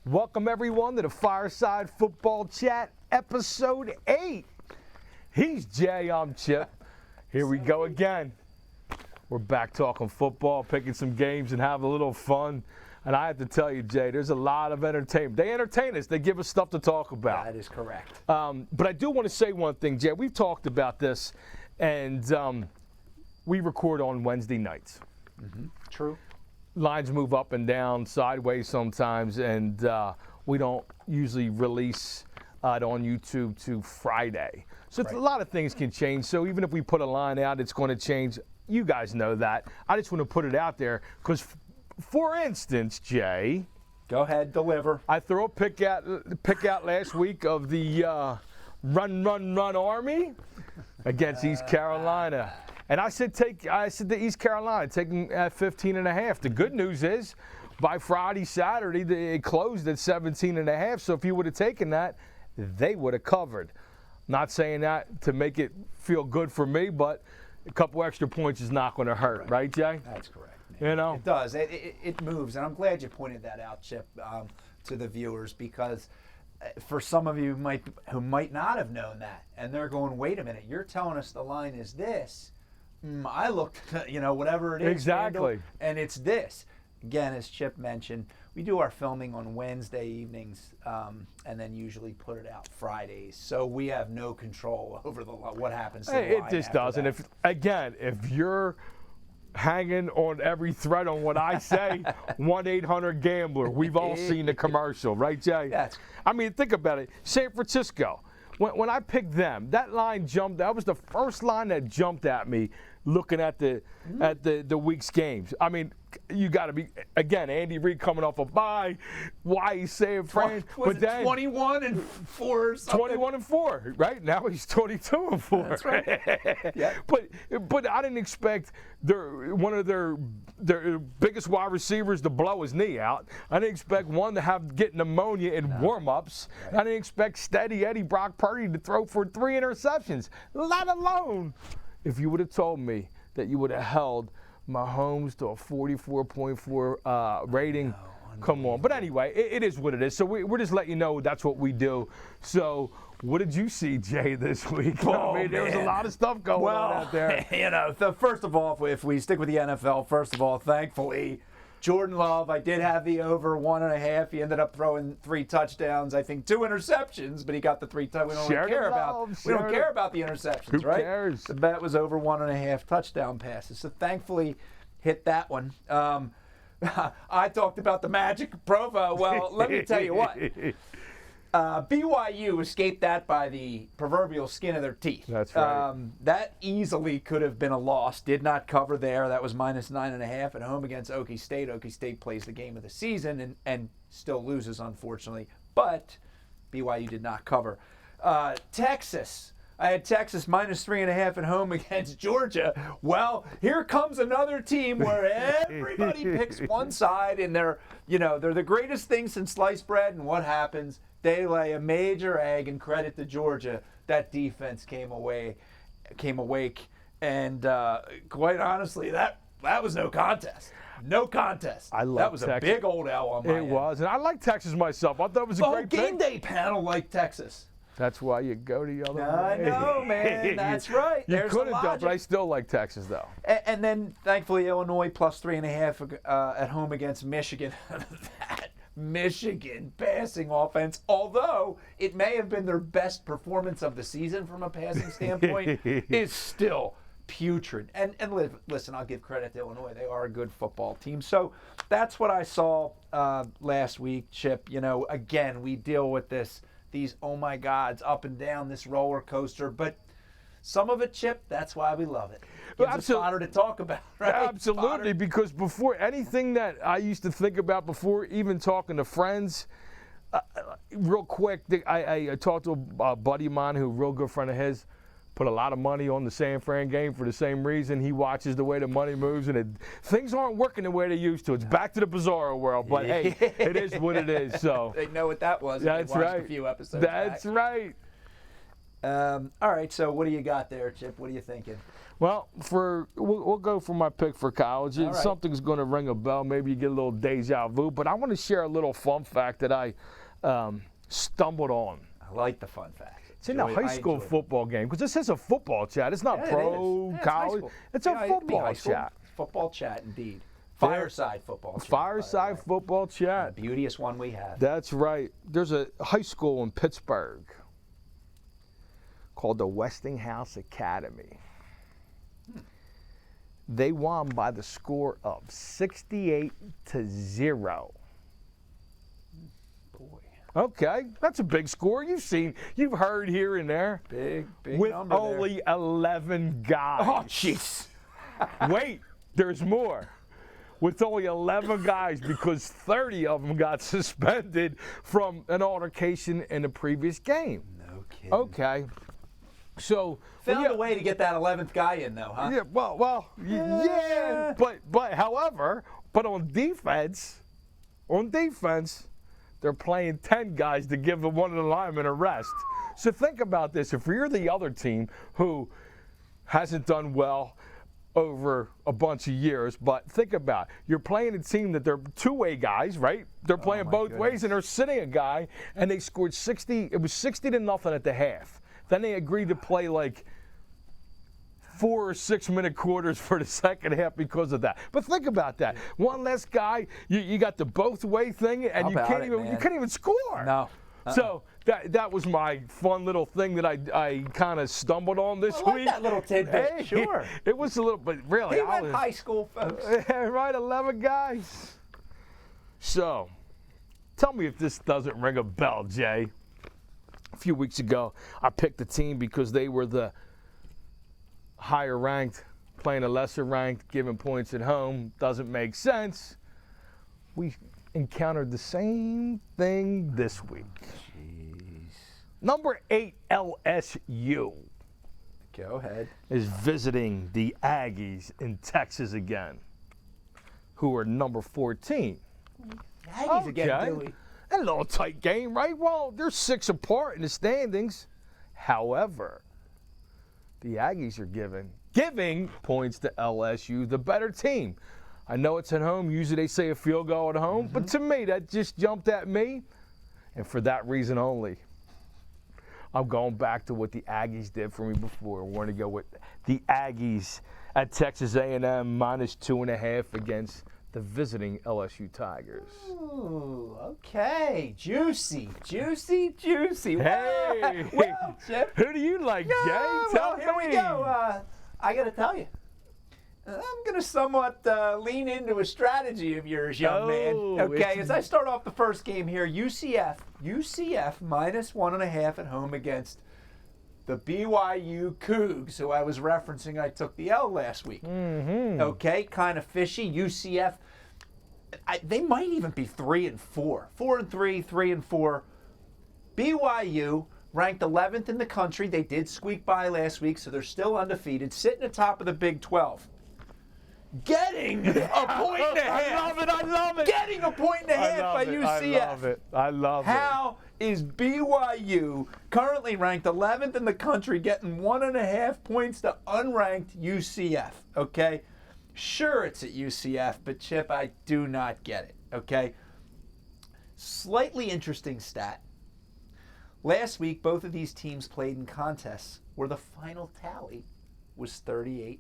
Welcome, everyone, to the Fireside Football Chat, Episode 8. He's Jay, I'm Chip. Here we go again. We're back talking football, picking some games, and having a little fun. And I have to tell you, Jay, there's a lot of entertainment. They entertain us. They give us stuff to talk about. That is correct. But I do want to say one thing, Jay. We've talked about this, and we record on Wednesday nights. Mm-hmm. True. Lines move up and down, sideways sometimes, and we don't usually release it on YouTube to Friday. So Right. A lot of things can change. So even if we put a line out, it's going to change. You guys know that. I just want to put it out there because, for instance, Jay. Go ahead, deliver. I threw a pick out last week of the run Army against East Carolina. And I said to East Carolina, take them at 15.5. The good news is, by Friday, Saturday, it closed at 17.5. So if you would have taken that, they would have covered. Not saying that to make it feel good for me, but a couple extra points is not going to hurt, right, Jay? That's correct, man. You know? It does. It moves. And I'm glad you pointed that out, Chip, to the viewers, because for some of you who might not have known that, and they're going, wait a minute, you're telling us the line is this. I looked, whatever it is. Exactly. And it's this. Again, as Chip mentioned, we do our filming on Wednesday evenings and then usually put it out Fridays. So we have no control over what happens to the line. It just doesn't. That. If you're hanging on every thread on what I say, 1-800-GAMBLER. We've all seen the commercial, right, Jay? Yes. I mean, think about it. San Francisco. When I picked them, that line jumped. That was the first line that jumped at me looking at the week's games. I mean, you got to be, again, Andy Reid coming off a bye. Why he's saying Fran? But then 21-4 or something? 21-4, right? Now he's 22-4. That's right. Yeah. But I didn't expect one of their biggest wide receivers to blow his knee out. I didn't expect one to get pneumonia in warm-ups. Right. I didn't expect steady Eddie Brock Purdy to throw for 3 interceptions, let alone if you would have told me that you would have held Mahomes to a 44.4 rating. Come on. But anyway, it is what it is. So we're just letting you know that's what we do. So what did you see, Jay, this week? Oh, I mean, there was a lot of stuff going on out there. First of all, if we stick with the NFL, first of all, thankfully, Jordan Love, I did have the over 1.5. He ended up throwing 3 touchdowns, I think 2 interceptions, but he got the 3 touchdowns. We don't care about the interceptions, Who right? Who cares? The bet was over 1.5 touchdown passes. So thankfully, hit that one. I talked about the Magic Provo. Well, let me tell you what. BYU escaped that by the proverbial skin of their teeth. That's right. That easily could have been a loss. Did not cover there. That was -9.5 at home against Okie State. Okie State plays the game of the season and still loses, unfortunately. But BYU did not cover. Texas. I had Texas -3.5 at home against Georgia. Well, here comes another team where everybody picks one side, and they're the greatest thing since sliced bread. And what happens? They lay a major egg, and credit to Georgia. That defense came awake, and quite honestly, that was no contest. No contest. I love that was Texas. A big old L on my end. It was, and I like Texas myself. I thought it was a great game thing. day panel like Texas. That's why you go the other way. I know, man. That's right. You There's could have the done, logic. but I still like Texas, though. And then, thankfully, Illinois +3.5 at home against Michigan. That Michigan passing offense, although it may have been their best performance of the season from a passing standpoint, is still putrid. And listen, I'll give credit to Illinois. They are a good football team. So that's what I saw last week, Chip. Again, we deal with these oh my gods up and down this roller coaster, but some of it, Chip, that's why we love it. Gives us fodder to talk about, right? Absolutely, Fodder. because before anything that I used to think about before even talking to friends, real quick, I talked to a buddy of mine who a real good friend of his, put a lot of money on the San Fran game for the same reason. He watches the way the money moves, and things aren't working the way they used to. It's back to the bizarro world, but hey, it is what it is. So they know what that was. That's they watched right. A few episodes That's back. right. All right, so what do you got there, Chip? What are you thinking? Well, we'll go for my pick for college. All right. Something's going to ring a bell. Maybe you get a little deja vu. But I want to share a little fun fact that I stumbled on. I like the fun fact. It's in a high school football game, because this is a football chat. It's not pro, college. It's a football chat. Football chat, indeed. Fireside football chat. Fireside football chat. The beauteous one we have. That's right. There's a high school in Pittsburgh called the Westinghouse Academy. They won by the score of 68-0. Boy. Okay, that's a big score. You've heard here and there. Big with number only 11 guys. Oh, jeez. Wait, there's more. With only 11 guys, because 30 of them got suspended from an altercation in the previous game. No kidding. Okay. So found a way to get that 11th guy in, though, huh? Yeah. Yeah. But however, on defense, they're playing 10 guys to give one of the linemen a rest. So think about this: if you're the other team who hasn't done well over a bunch of years, but think about it. You're playing a team that they're two-way guys, right? They're playing both ways, and they're sitting a guy, and they scored 60. It was 60-0 at the half. Then they agreed to play like 4 or 6 minute quarters for the second half because of that. But think about that. One less guy, you got the both way thing, and you can't even score. No. So that was my fun little thing that I kind of stumbled on this week. I like that little tidbit. Hey, sure. It was a little, but really, He went high school, folks. Right, 11 guys. So, tell me if this doesn't ring a bell, Jay. A few weeks ago, I picked the team because they were the higher ranked, playing a lesser ranked, giving points at home. Doesn't make sense. We encountered the same thing this week. Jeez. Number 8 LSU. Go ahead. Is visiting the Aggies in Texas again, who are number 14. Aggies again, Dewey. A little tight game, right? Well, they're 6 apart in the standings. However, the Aggies are giving points to LSU, the better team. I know it's at home. Usually they say a field goal at home, but to me, that just jumped at me. And for that reason only, I'm going back to what the Aggies did for me before. I want to go with the Aggies at Texas A&M -2.5 against the visiting LSU Tigers. Ooh, okay. Juicy. Hey, well, Chip. Who do you like, Jay? Well, here we go. I got to tell you, I'm going to somewhat lean into a strategy of yours, young man. Okay, as I start off the first game here, UCF -1.5 at home against the BYU Cougs, who I was referencing. I took the L last week. Okay, kind of fishy. UCF, they might even be 3-4. 4-3, 3-4. BYU, ranked 11th in the country. They did squeak by last week, so they're still undefeated, sitting atop of the Big 12. Getting a point and a half. I love it. Getting a point and a half by UCF. I love it. How is BYU, currently ranked 11th in the country, getting 1.5 points to unranked UCF? Okay? Sure, it's at UCF, but Chip, I do not get it. Okay? Slightly interesting stat. Last week, both of these teams played in contests where the final tally was 38-35.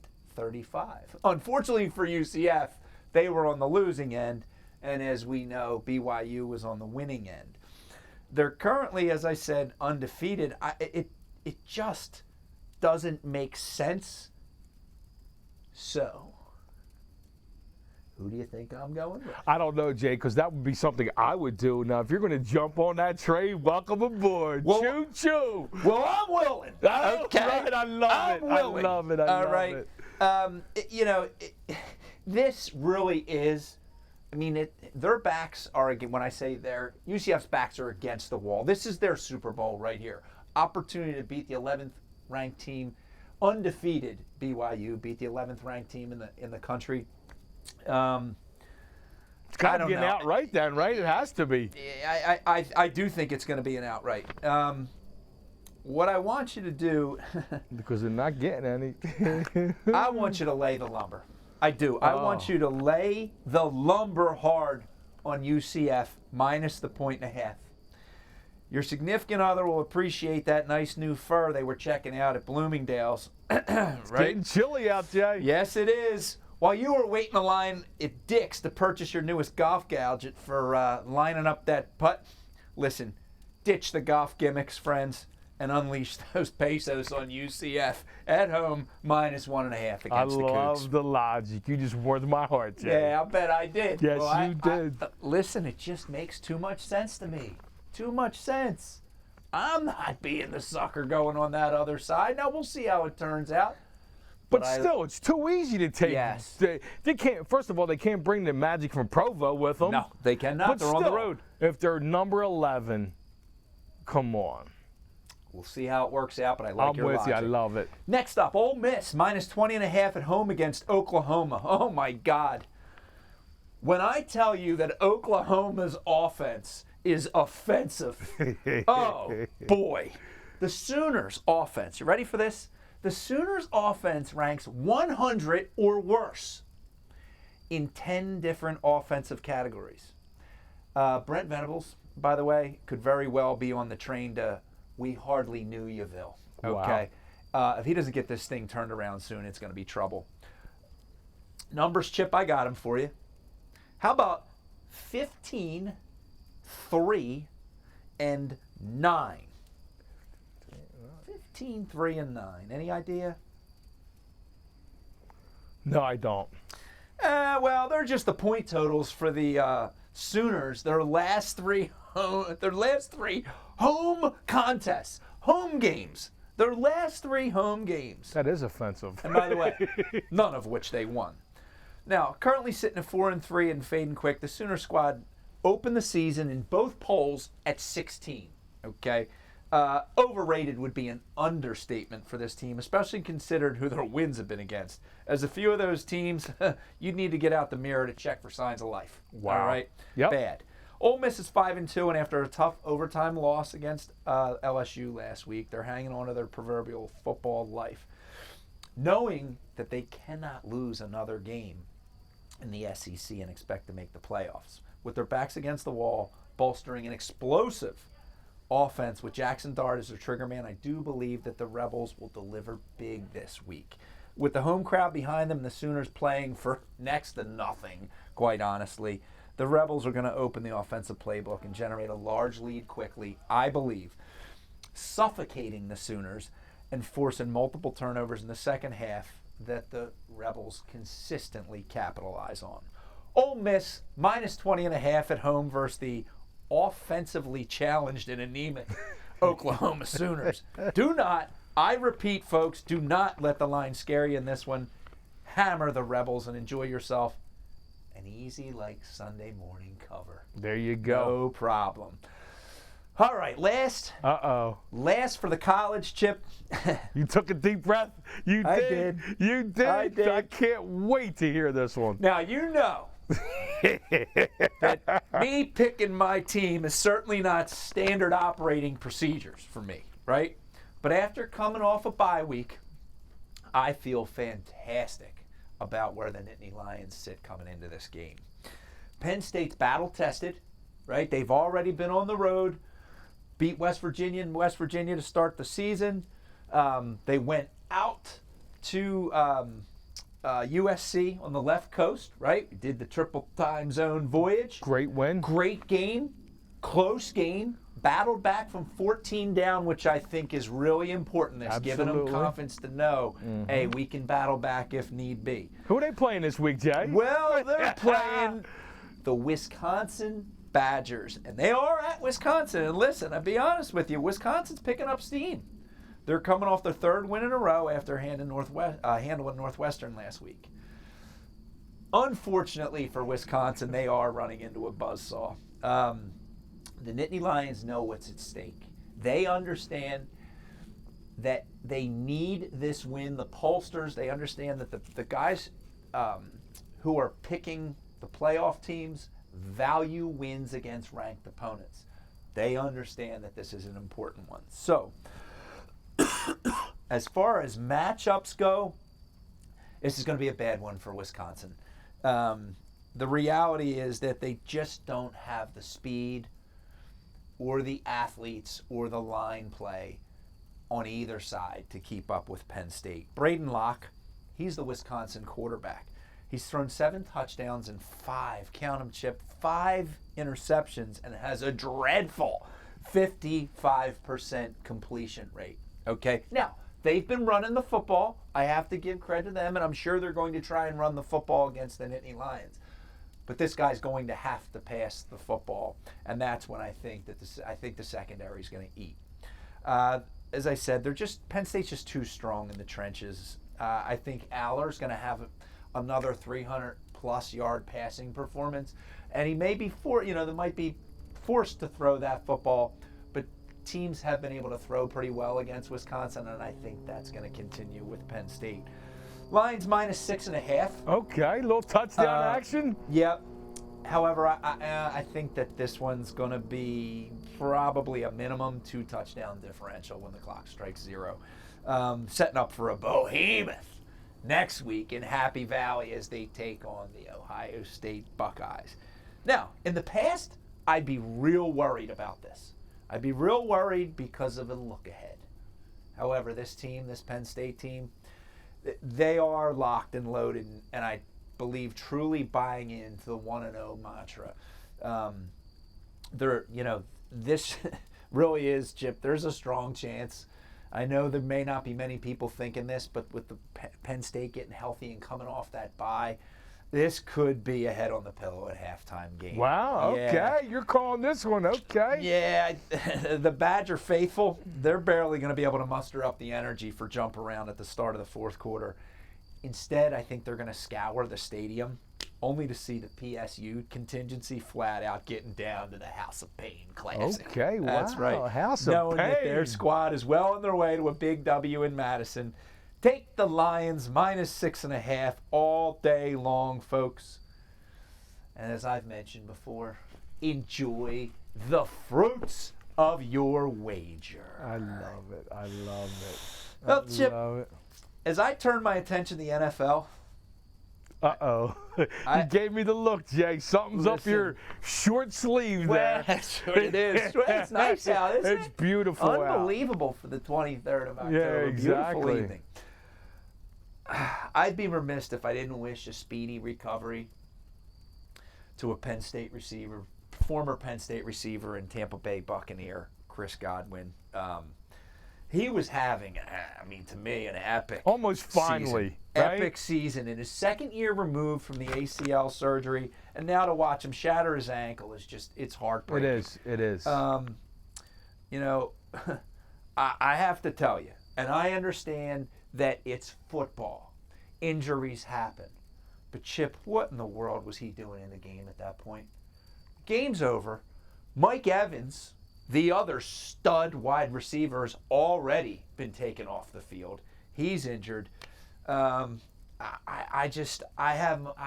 Unfortunately for UCF, they were on the losing end, and as we know, BYU was on the winning end. They're currently, as I said, undefeated. It just doesn't make sense. So, who do you think I'm going with? I don't know, Jay, because that would be something I would do. Now, if you're going to jump on that train, welcome aboard. Well, choo-choo. Well, I'm willing. Okay. Right, I love it. Willing. I love it. I love it. This really is, their backs are, when I say UCF's backs are against the wall. This is their Super Bowl right here. Opportunity to beat the 11th ranked team, undefeated BYU, beat the 11th ranked team in the country. It's got to be an outright then, right? It has to be. I do think it's going to be an outright. what I want you to do, Because they're not getting any. I want you to lay the lumber. I do. I want you to lay the lumber hard on UCF minus the 1.5. Your significant other will appreciate that nice new fur they were checking out at Bloomingdale's. Right? Getting chilly out, Jay. Yes, it is. While you were waiting in line at Dick's to purchase your newest golf gadget for lining up that putt, listen, ditch the golf gimmicks, friends, and unleash those pesos on UCF at home minus 1.5 against the Cougs. I love the logic. You just warmed my heart, Jay. Yeah, I bet I did. Yes, you did. Listen, it just makes too much sense to me. Too much sense. I'm not being the sucker going on that other side. Now, we'll see how it turns out. But still, it's too easy to take. Yes. They can't. First of all, they can't bring the magic from Provo with them. No, they cannot. But They're still, on the road. If they're number 11, come on. We'll see how it works out, but I like your logic. I'm with you. I love it. Next up, Ole Miss, minus 20.5 at home against Oklahoma. Oh, my God. When I tell you that Oklahoma's offense is offensive, oh, boy. The Sooners' offense, you ready for this? The Sooners' offense ranks 100 or worse in 10 different offensive categories. Brent Venables, by the way, could very well be on the train to We Hardly Knew You'ville. Okay. Wow. If he doesn't get this thing turned around soon, it's going to be trouble. Numbers, Chip, I got him for you. How about 15, 3, and 9? 15, 3, and 9. Any idea? No, I don't. Well, they're just the point totals for the Sooners. Their last three home contests, home games. Their last 3 home games. That is offensive. And by the way, none of which they won. Now, currently sitting at 4-3 and fading quick, the Sooner squad opened the season in both polls at 16. Okay. Overrated would be an understatement for this team, especially considered who their wins have been against. As a few of those teams, you'd need to get out the mirror to check for signs of life. Wow. All right? Yep. Bad. Ole Miss is 5-2, and after a tough overtime loss against LSU last week, they're hanging on to their proverbial football life, knowing that they cannot lose another game in the SEC and expect to make the playoffs. With their backs against the wall, bolstering an explosive offense with Jackson Dart as their trigger man, I do believe that the Rebels will deliver big this week. With the home crowd behind them, the Sooners playing for next to nothing, quite honestly, the Rebels are going to open the offensive playbook and generate a large lead quickly, I believe, suffocating the Sooners and forcing multiple turnovers in the second half that the Rebels consistently capitalize on. Ole Miss, minus 20.5 at home versus the offensively challenged and anemic Oklahoma Sooners. Do not, I repeat, folks, do not let the line scare you in this one. Hammer the Rebels and enjoy yourself. An easy, like, Sunday morning cover. There you go. No problem. All right, last for the college, Chip. You took a deep breath. You did. I did. You did. I did. I can't wait to hear this one. Now, you know that me picking my team is certainly not standard operating procedures for me, right? But after coming off a bye week, I feel fantastic about where the Nittany Lions sit coming into this game. Penn State's battle-tested, right? They've already been on the road, beat West Virginia to start the season. They went out to USC on the left coast, right? We did the triple time zone voyage. Great win. Great game, close game, battled back from 14 down, which I think is really important. That's giving them confidence to know, hey, we can battle back if need be. Who are they playing this week, Jay? Well, they're playing the Wisconsin Badgers, and they are at Wisconsin. And listen, I'll be honest with you, Wisconsin's picking up steam. They're coming off their 3rd win in a row after handling Northwestern last week. Unfortunately for Wisconsin, they are running into a buzzsaw. The Nittany Lions know what's at stake. They understand that they need this win. The pollsters, they understand that the guys who are picking the playoff teams value wins against ranked opponents. They understand that this is an important one. So, As far as matchups go, this is going to be a bad one for Wisconsin. The reality is that they just don't have the speed or the athletes or the line play on either side to keep up with Penn State. Braden Locke, he's the Wisconsin quarterback. He's thrown 7 touchdowns and 5, count them, Chip, 5 interceptions, and has a dreadful 55% completion rate. Okay? Now, they've been running the football. I have to give credit to them, and I'm sure they're going to try and run the football against the Nittany Lions. But this guy's going to have to pass the football, and that's when I think that the secondary is going to eat. As I said, Penn State's just too strong in the trenches. I think Aller's going to have another 300-plus yard passing performance, and he may be they might be forced to throw that football, but teams have been able to throw pretty well against Wisconsin, and I think that's going to continue with Penn State. Lions -6.5. Okay, little touchdown action. Yep. However, I think that this one's going to be probably a minimum 2 touchdown differential when the clock strikes 0. Setting up for a behemoth next week in Happy Valley as they take on the Ohio State Buckeyes. Now, in the past, I'd be real worried about this. I'd be real worried because of a look ahead. However, this Penn State team, they are locked and loaded, and I believe truly buying into the 1-0 mantra. This really is, Chip. There's a strong chance. I know there may not be many people thinking this, but with the Penn State getting healthy and coming off that bye, this could be a head on the pillow at halftime game. Wow, okay. Yeah. You're calling this one, okay. Yeah, the Badger faithful, they're barely going to be able to muster up the energy for jump around at the start of the fourth quarter. Instead, I think they're going to scour the stadium, only to see the PSU contingency flat out getting down to the House of Pain Classic. Okay, wow. That's right. House of Knowing Pain. that their squad is well on their way to a big W in Madison. Take the Lions -6.5 all day long, folks. And as I've mentioned before, enjoy the fruits of your wager. I love it. I love it. Well, Chip, love it. as I turn my attention to the NFL. Uh-oh. You gave me the look, Jay. Something's up your short sleeve there. That's what it is. It's nice out, isn't it? It's beautiful out. Unbelievable for the 23rd of October. Yeah, exactly. Beautiful evening. I'd be remiss if I didn't wish a speedy recovery to a Penn State receiver, former Penn State receiver and Tampa Bay Buccaneer, Chris Godwin. He was having, to me, an epic almost finally, season. Right? Epic season. In his second year removed from the ACL surgery, and now to watch him shatter his ankle is just, it's heartbreaking. It is. I have to tell you, and I understand that it's football. Injuries happen. But Chip, what in the world was he doing in the game at that point? Game's over. Mike Evans, the other stud wide receiver, has already been taken off the field. He's injured. I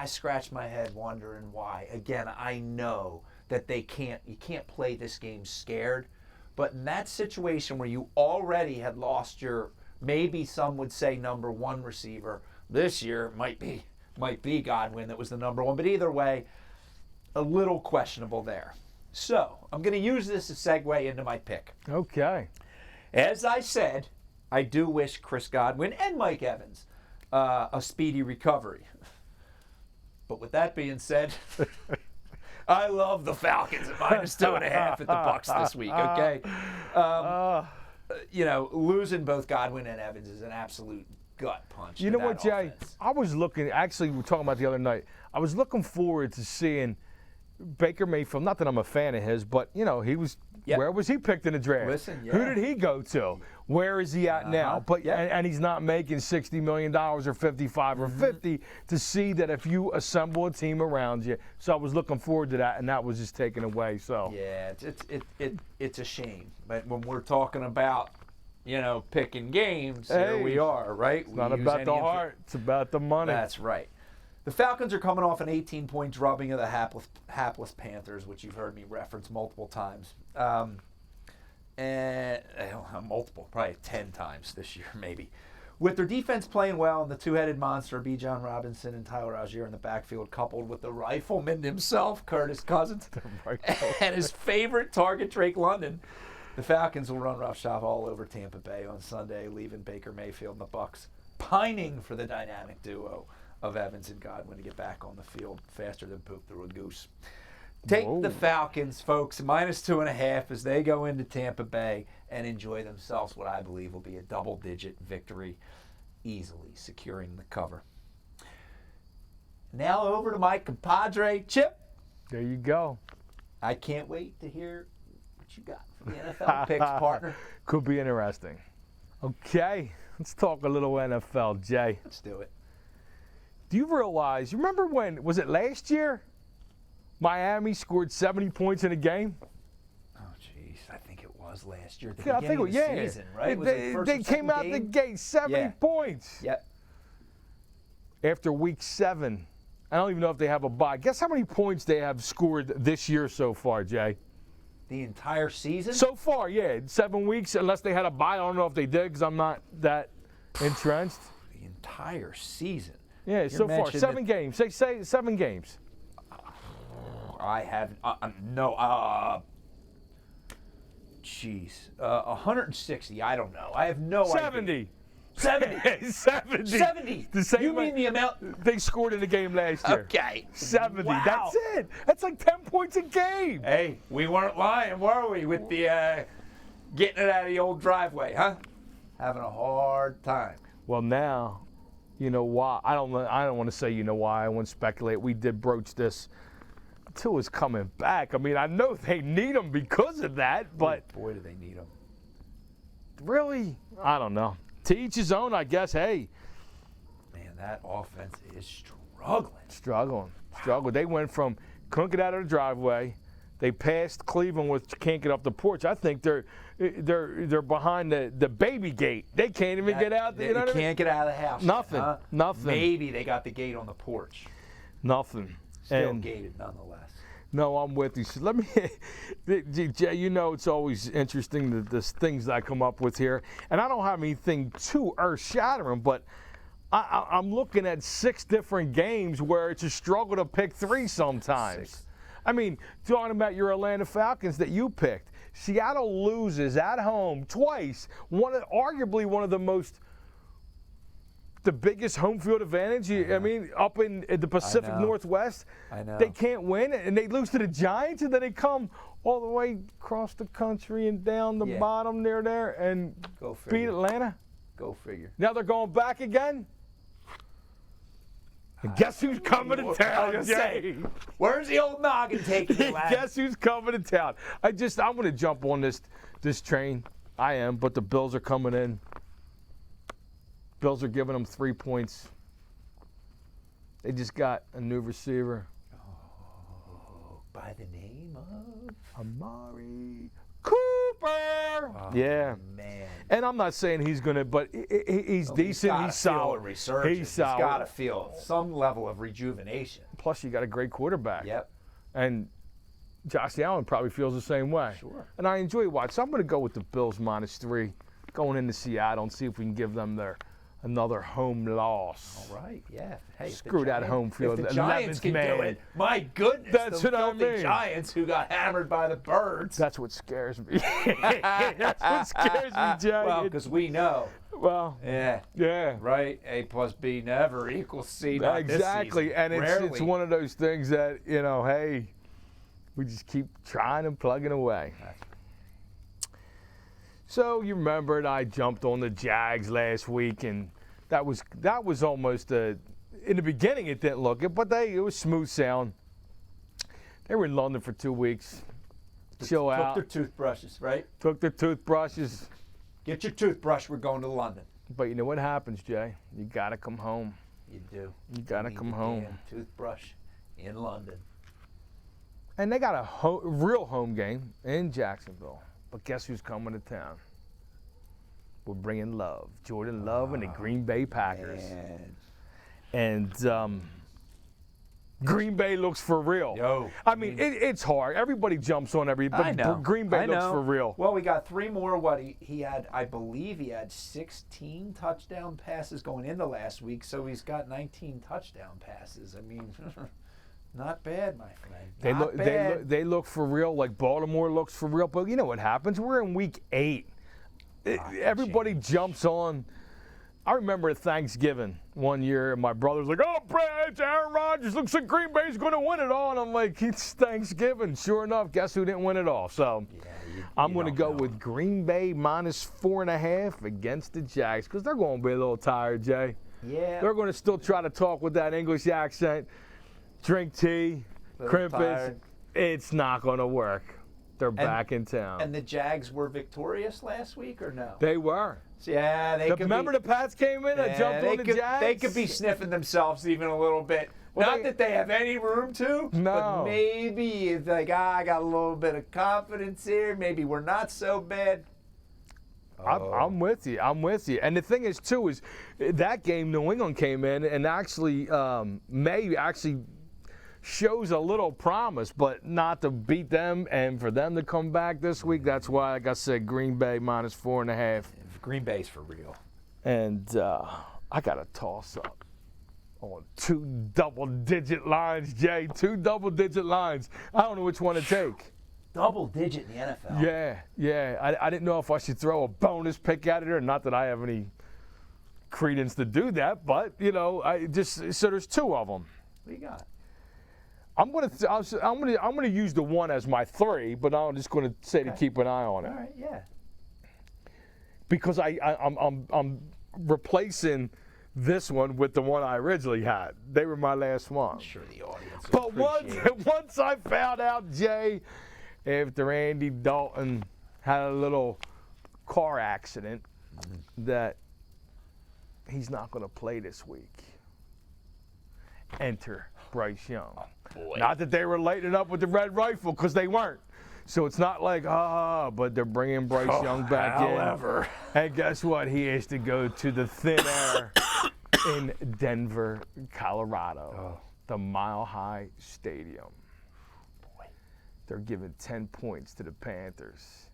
scratch my head wondering why. Again, I know that you can't play this game scared, but in that situation where you already had lost your, maybe some would say number 1 receiver, this year might be Godwin that was the number 1, but either way, a little questionable there. So, I'm going to use this as a segue into my pick. Okay. As I said, I do wish Chris Godwin and Mike Evans a speedy recovery. But with that being said, I love the Falcons at -2.5 at the Bucs this week, okay? Losing both Godwin and Evans is an absolute gut punch. You know what, Jay? Offense. I was looking, actually, we were talking about the other night, I was looking forward to seeing Baker Mayfield. Not that I'm a fan of his, but, he was, where was he picked in the draft? Listen, yeah. Who did he go to? Where is he at now? But and he's not making $60 million or 55 or 50 to see that if you assemble a team around you. So I was looking forward to that, and that was just taken away. So yeah, it's a shame. But when we're talking about, picking games, here we are, right? It's not about the heart. It's about the money. That's right. The Falcons are coming off an 18-point drubbing of the hapless Panthers, which you've heard me reference multiple times. and multiple, probably 10 times this year, maybe. With their defense playing well and the two-headed monster, Bijan Robinson and Tyler Algier in the backfield, coupled with the rifleman himself, Curtis Cousins, and his favorite target, Drake London, the Falcons will run roughshod all over Tampa Bay on Sunday, leaving Baker Mayfield and the Bucs pining for the dynamic duo of Evans and Godwin to get back on the field faster than poop through a goose. Take the Falcons, folks, -2.5 as they go into Tampa Bay and enjoy themselves what I believe will be a double-digit victory, easily securing the cover. Now over to my compadre, Chip. There you go. I can't wait to hear what you got for the NFL picks, partner. Could be interesting. Okay, let's talk a little NFL, Jay. Let's do it. Do you realize, you remember when, was it last year? Miami scored 70 points in a game? Oh, jeez. I think it was last year. Yeah, I think it was, season, right? They came out the gate 70 points. Yep. After week 7. I don't even know if they have a bye. Guess how many points they have scored this year so far, Jay? The entire season? So far, yeah. 7 weeks, unless they had a bye. I don't know if they did because I'm not that entrenched. The entire season? Yeah, so far. 7 games. Say 7 games. I have geez, 160. I don't know. I have no 70. idea. 70. 70. 70. You mean the amount they scored in the game last year? Okay. 70. Wow. That's it. That's like 10 points a game. Hey, we weren't lying, were we? With the getting it out of the old driveway, huh? Having a hard time. Well, now, you know why? I don't want to say you know why. I won't speculate. We did broach this. Tua's coming back. I mean, I know they need him because of that, but boy, do they need him. Really? I don't know. To each his own, I guess. Hey, man, that offense is struggling. Struggling. They went from couldn't get out of the driveway. They passed Cleveland with can't get up the porch. I think they're behind the baby gate. They can't even get out. They can't get out of the house. Nothing. Huh? Nothing. Maybe they got the gate on the porch. Nothing. Still gated nonetheless. No, I'm with you. So let me, Jay, you know it's always interesting the things that I come up with here. And I don't have anything too earth-shattering, but I'm looking at 6 different games where it's a struggle to pick 3 sometimes. 6. I mean, talking about your Atlanta Falcons that you picked. Seattle loses at home twice. Arguably one of the biggest home field advantage, I mean, up in the Pacific Northwest. I know. They can't win, and they lose to the Giants, and then they come all the way across the country and down the bottom near there and beat Atlanta. Go figure. Now they're going back again. And guess who's coming to town, Jay? Where's the old noggin taking you, lad? Guess who's coming to town? I'm going to jump on this train. I am, but the Bills are coming in. Bills are giving them 3 points. They just got a new receiver. Oh, by the name of Amari Cooper. Oh, yeah, man. And I'm not saying he's gonna, but he's decent. He's solid. He's He's solid. got to feel some level of rejuvenation. Plus, you got a great quarterback. Yep. And Josh Allen probably feels the same way. Sure. And I enjoy watching. So I'm going to go with the Bills -3, going into Seattle and see if we can give them another home loss. All right, yeah. Hey, screw that home field. If the Giants can do it, my goodness, that's the what I mean. Giants who got hammered by the Birds. That's what scares me. That's what scares me, Jay. Well, because we know. Well, yeah. Right? A plus B never equals C. Not exactly, this season. And it's one of those things that, hey, we just keep trying and plugging away. So you remembered I jumped on the Jags last week, and that was almost in the beginning it didn't look it, but it was smooth sailing. They were in London for 2 weeks. Chill out. Took their toothbrushes, right? Took their toothbrushes. Get your toothbrush. We're going to London. But you know what happens, Jay? You gotta come home. You do. You gotta come home. Damn toothbrush in London. And they got a real home game in Jacksonville. But guess who's coming to town? We're bringing Love, Jordan Love, and the Green Bay Packers. Man. And Green Bay looks for real. Yo, I mean, it's hard. Everybody jumps on every, but I know. Green Bay looks for real. Well, we got 3 more. What he had, I believe he had 16 touchdown passes going into last week, so he's got 19 touchdown passes. I mean, not bad, my friend. Not bad. They look for real, like Baltimore looks for real. But you know what happens? We're in week 8. Everybody jumps on. I remember at Thanksgiving one year, my brother's like, "Oh, Brad, Aaron Rodgers looks like Green Bay's going to win it all." And I'm like, "It's Thanksgiving." Sure enough, guess who didn't win it all? So I'm going to go with Green Bay minus 4.5 against the Jags because they're going to be a little tired, Jay. Yeah. They're going to still try to talk with that English accent, drink tea, crimpets. It's not going to work. They're back in town. And the Jags were victorious last week, or no? They were. Yeah, they could remember the Pats came in and jumped on the Jags? They could be sniffing themselves even a little bit. Well, not that they have any room to, but maybe it's like, I got a little bit of confidence here. Maybe we're not so bad. I'm with you. I'm with you. And the thing is, too, is that game New England came in and actually may actually shows a little promise, but not to beat them and for them to come back this week. That's why, like I said, Green Bay minus 4.5. Green Bay's for real. And I got a toss-up on 2 double-digit lines, Jay. 2 double-digit lines. I don't know which one to take. Double-digit in the NFL. Yeah. I didn't know if I should throw a bonus pick at it or not that I have any credence to do that, but, you know, so there's 2 of them. What do you got? I'm gonna use the 1 as my 3, but I'm just gonna say to keep an eye on it. All right, yeah. Because I'm replacing this one with the one I originally had. They were my last one. I'm sure the audience. But once I found out, Jay, after Andy Dalton had a little car accident, that he's not going to play this week. Enter Bryce Young. Boy. Not that they were lighting it up with the red rifle, because they weren't. So it's not like, but they're bringing Bryce Young back in. And guess what? He has to go to the thin air in Denver, Colorado, the Mile High Stadium. Boy. They're giving 10 points to the Panthers.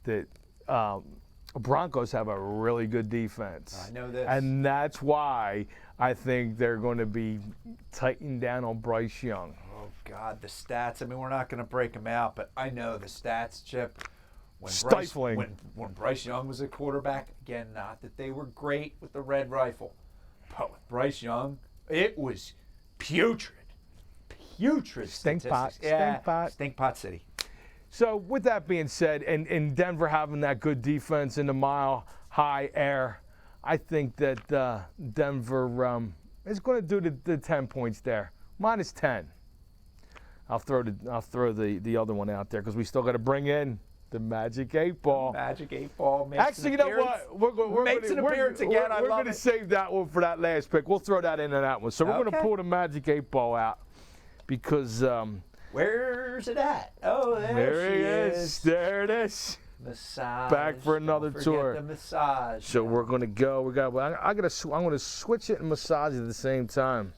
The Broncos have a really good defense. I know this. And that's why I think they're going to be tightened down on Bryce Young. Oh, God, the stats. I mean, we're not going to break them out, but I know the stats, Chip. Stifling. When Bryce Young was a quarterback, again, not that they were great with the red rifle, but with Bryce Young, it was putrid. Putrid Stinkpot. Stinkpot City. So with that being said, and Denver having that good defense in the Mile High air, I think that Denver is going to do the 10 points there. Minus 10. I'll throw the other one out there because we still got to bring in the Magic 8 Ball. Magic 8 Ball makes Actually, you know what? We're makes an appearance again. We're going to save that one for that last pick. We'll throw that into that one. So we're going to pull the Magic 8 Ball out because where's it at? Oh, there she is. There it is. Massage. Back for another tour. The massage. So we're going to go. I'm going to switch it and massage it at the same time.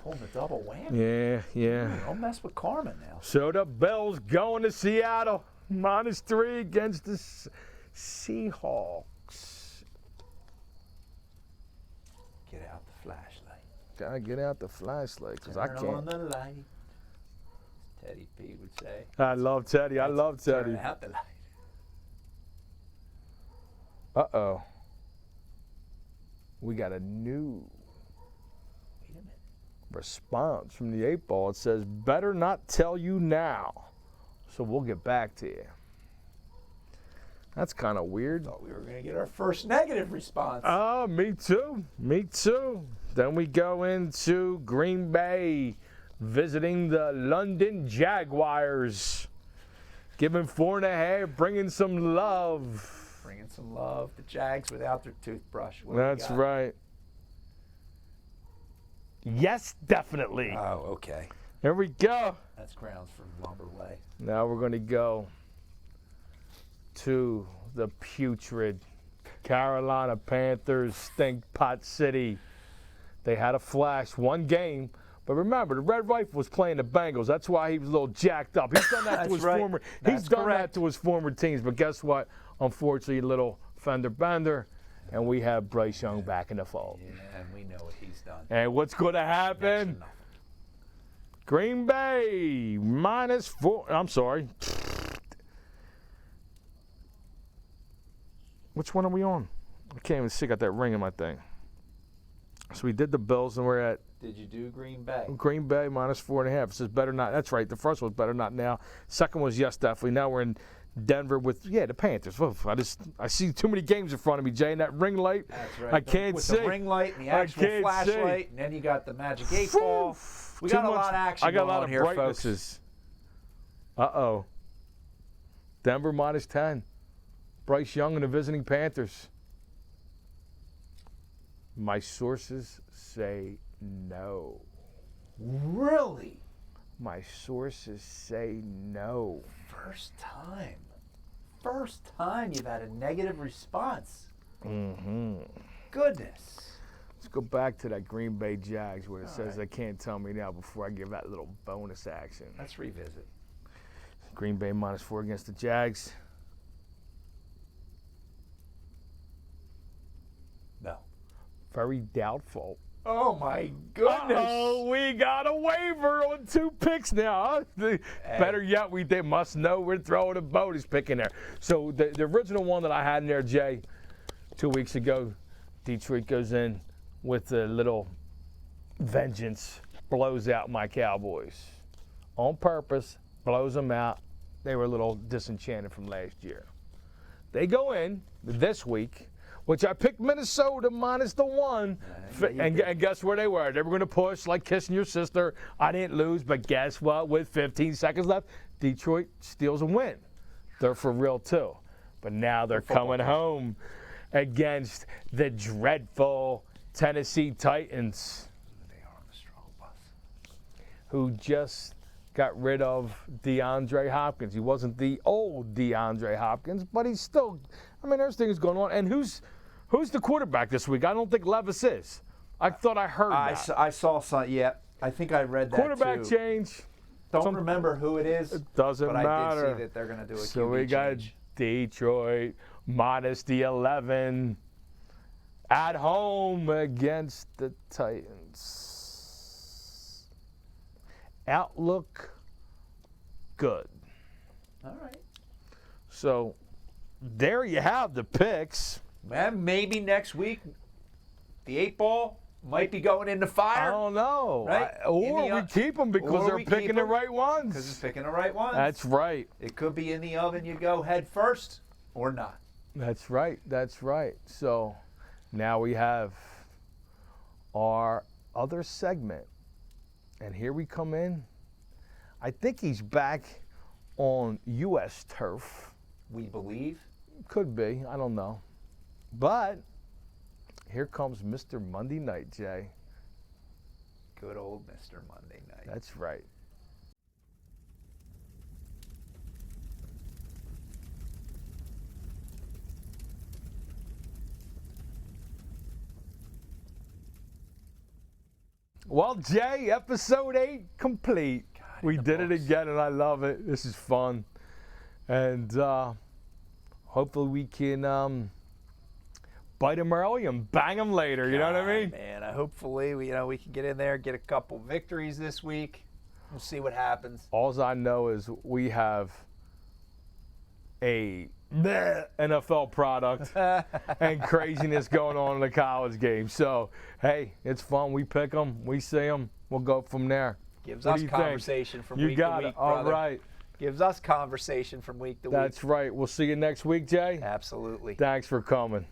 Pulling the double whammy. Yeah. Don't mess with Carmen now. So the Bills going to Seattle. Minus 3 against the Seahawks. Get out the flashlight. Gotta get out the flashlight because I can't. Turn on the light. Teddy P would say. I love Teddy. Turn out the light. Uh-oh. We got a new response from the 8 Ball. It says, better not tell you now. So we'll get back to you. That's kind of weird. Thought we were going to get our first negative response. Me too. Then we go into Green Bay visiting the London Jaguars. Giving 4.5, bringing some love. The Jags without their toothbrush. That's right. Yes, definitely. Oh, okay. Here we go. That's grounds for Lumberway. Now we're going to go to the putrid Carolina Panthers, Stinkpot City, They had a flash one game. But remember, the Red Rifle was playing the Bengals. That's why he was a little jacked up. He's done that to his former. He's done that to his former teams. But guess what? Unfortunately, a little fender bender, and we have Bryce Young back in the fold. Yeah, and we know what he's done. And what's going to happen? Green Bay -4. I'm sorry. Which one are we on? I can't even see. I got that ring in my thing. So we did the Bills, and we're at. Did you do Green Bay? Green Bay -4.5. It says better not. That's right. The first one was better not now. Second was yes, definitely. Now we're in Denver with the Panthers. I see too many games in front of me, Jay. And that ring light. That's right. I can't see. With the ring light and the actual flashlight, and then you got the magic 8 ball. We got a lot of action. I got a lot of here, brightnesses. Uh-oh. Denver -10. Bryce Young and the visiting Panthers. My sources say no. Really? My sources say no. First time you've had a negative response. Mm-hmm. Goodness. Let's go back to that Green Bay Jags where it says they can't tell me now before I give that little bonus action. Let's revisit. Green Bay -4 against the Jags. No. Very doubtful. Oh, my goodness. Oh, we got a waiver on 2 picks now. Huh? Better yet, they must know we're throwing a bonus pick in there. So the original one that I had in there, Jay, 2 weeks ago, Detroit goes in with a little vengeance, blows out my Cowboys. On purpose, blows them out. They were a little disenchanted from last year. They go in this week, which I picked Minnesota -1. And guess where they were? They were going to push like kissing your sister. I didn't lose, but guess what? With 15 seconds left, Detroit steals a win. They're for real, too. But now they're coming home against the dreadful Tennessee Titans. They are on the strong bus. Who just got rid of DeAndre Hopkins. He wasn't the old DeAndre Hopkins, but he's still, there's things going on. And who's the quarterback this week? I don't think Levis is. I thought I heard that. I saw some, I think I read that quarterback too. change. Don't remember who it is. It doesn't matter. But I did see that they're going to do a QB So we got change. Detroit -11 at home against the Titans. Outlook good. All right. So there you have the picks. Man, maybe next week the 8 ball might be going in the fire. I don't know. Right? Or we keep them because they're picking the right ones. Because it's picking the right ones. That's right. It could be in the oven. You go head first or not. That's right. That's right. So now we have our other segment. And here we come in. I think he's back on U.S. turf. We believe. Could be. I don't know. But here comes Mr. Monday Night, Jay. Good old Mr. Monday Night. That's right. Well, Jay, episode 8 complete. God, We did it again, and I love it. This is fun. And hopefully we can bite them early and bang them later. You know what I mean? Man, hopefully we can get in there, get a couple victories this week. We'll see what happens. All I know is we have a NFL product and craziness going on in the college game. So, hey, it's fun. We pick them. We see them. We'll go from there. Gives us conversation from week to week, You got it. All right. Gives us conversation from week to week. That's right. We'll see you next week, Jay. Absolutely. Thanks for coming.